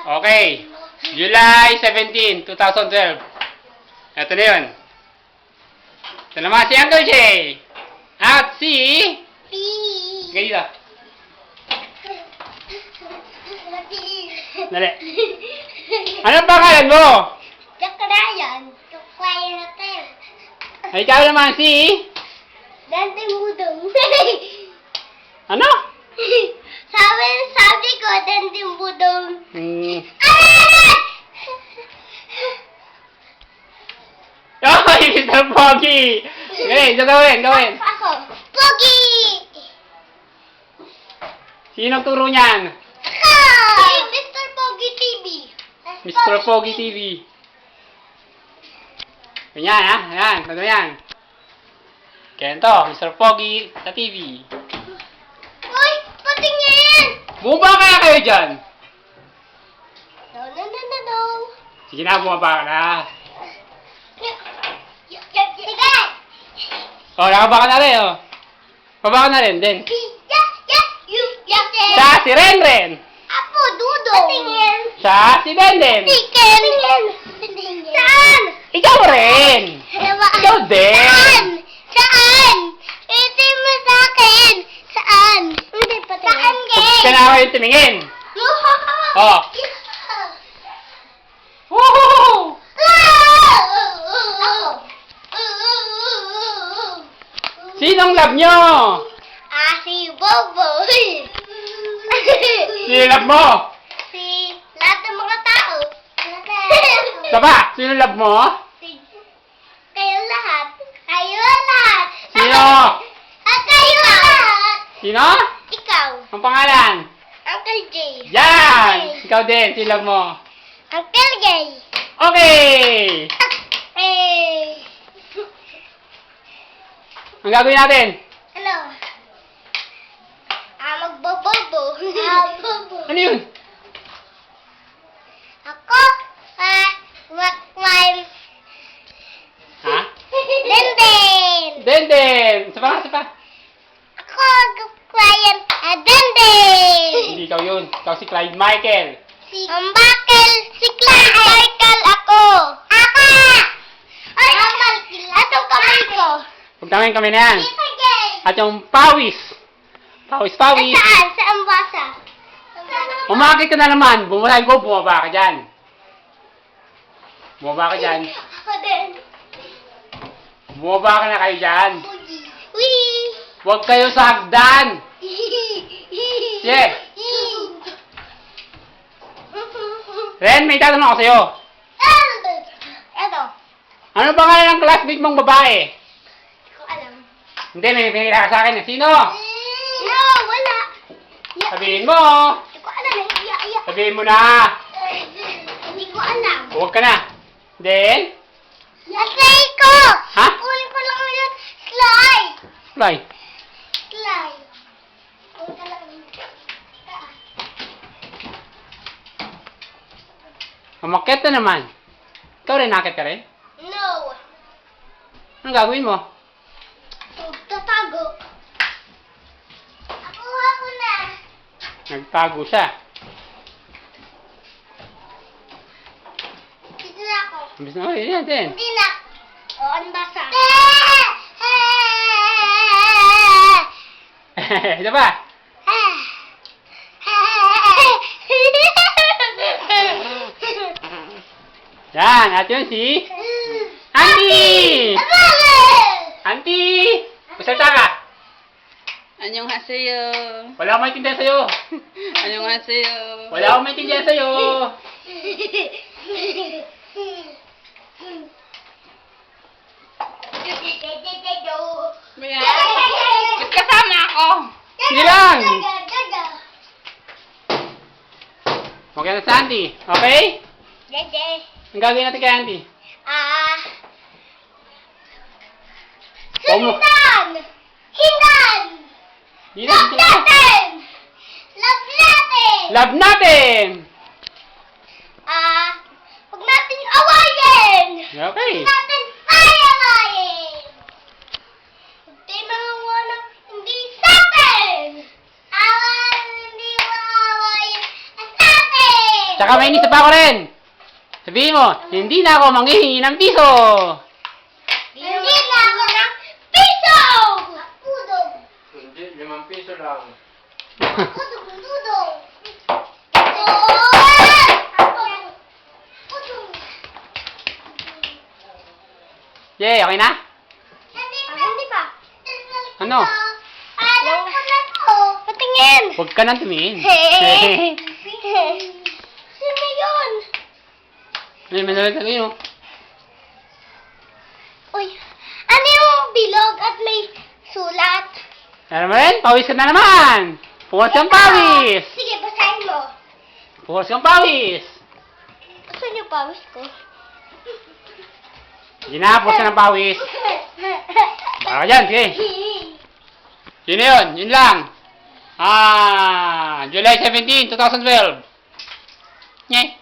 Okay. July 17, 2012. Ito na yun. Ito naman si Uncle Jay. At si... Ganito. Dali. Anong pangalan mo? Jakrayan. Jakrayan natin. Ay, ikaw naman si... Dante Budong. Ano? sabi ko, Dante Budong. Ay, Mr. Pogi! Okay, ito gawin. Ako. Pogi! Sino turo niyan? Ako! Si Mr. Pogi TV. Mr. Pogi TV. Ganyan, ha? Ayan, ito yan. Kaya ito, Mr. Pogi sa TV. Uy, patingin! Bumaba kaya kayo dyan? No. Sige na, bumaba ka na. Sige! O, nakaba ka na rin, o. Baba ka na rin, din. Siya si Renren. Apo, Dudo. Patingin. Siya si Denden. Chicken. Saan? Ikaw rin. Ikaw din. Saan? Ito mo sa akin. Saan? Hindi pa saan, Tapos ka na ako yung tumingin. Oh. Woohoo! Sinong love nyo? Si Bobo. Sino love mo? Si lahat ng mga tao. Saba, sino love mo? Kayo lahat. Kayo lahat. Sino? Kayo lahat. Sino? Ikaw. Ang pangalan? Uncle J. Yan! Ikaw din, sino love mo? Uncle J. Okay! Ang gagawin natin? Ano? Magbobobo. Bobo. Ano yun? Ako, Ha? Denden. Denden! Isa pa. Ako, Ryan, Denden. Hindi ikaw yun. Ikaw si Clyde Michael. Bakil, si Clyde Michael ako. Ako! Ay, atong kamay ko. Pagtamayin kami na yan. Sige. At yung pawis. Pawis. Saan? Saan basa? Umakit ka na naman. Bumulay ko, bumaba ka dyan. Bumaba ka dyan. Ako din. Bumaba ka na kayo dyan. Wee! Huwag kayo sa hagdan. Yeah. Ren, may tatanong ako sa'yo. Eto. Ano pangalan ng classmate mong babae? Hindi ko alam. Hindi, may pinakita ka sa akin. Sino? No, wala. Sabihin mo. Hindi ko alam. Iya. Sabihin mo na. Hindi ko alam. Huwag ka na. Then? Nasay ko! Ha? Uli ko lang yun. Slide! Fly. Slide. Uli ka lang. Umakyat na naman. Ikaw rin, nakit ka rin? No. Anong gagawin mo? Tatago. Ako na. Nagtago siya. Dito na ako. Imbis na, yan, din. Hindi na. O, ano basa? Ito ba? Yan, at yun si... Auntie! Auntie! Masalta ka! 안녕하세요. Wala akong maintindihan sa'yo. 안녕하세요. Wala akong maintindihan sa'yo. Maya, ba't kasama ako? Sige lang. Okay na sa Auntie. Okay? Dede. Ang gagawin natin kay Auntie? Hindan! Hindan! Dito, Love dito. natin! Love natin! Love natin! Huwag natin awayin! Okay. Huwag natin ayawayin! Huwag tayo mga walang hindi sa atin! Awan, hindi mo awayin sa atin! Tsaka Baka may isa pa ako rin. Sabihin mo, hindi na ako manghihingi ng piso. Hindi na ako ng piso! Pudong! Hindi, 5 piso lang. Pudong, pudong. Pudong. Pudong. Yay, okay na? Hindi pa. Ano? Alam ko na to. Patingin. Huwag ka nang tumingin. Sino yun? May manalag na yun. Uy, ano yung bilog at may sulat? Ano mo rin? Pawis ka na naman. Puwas kang pawis. Sige, basahin mo. Puwas kang pawis. Saan yung pawis ko? Sige na, puwas ka ng pawis. Para ka dyan, sige. Yun na yun, yun lang. July 17, 2012. Nye.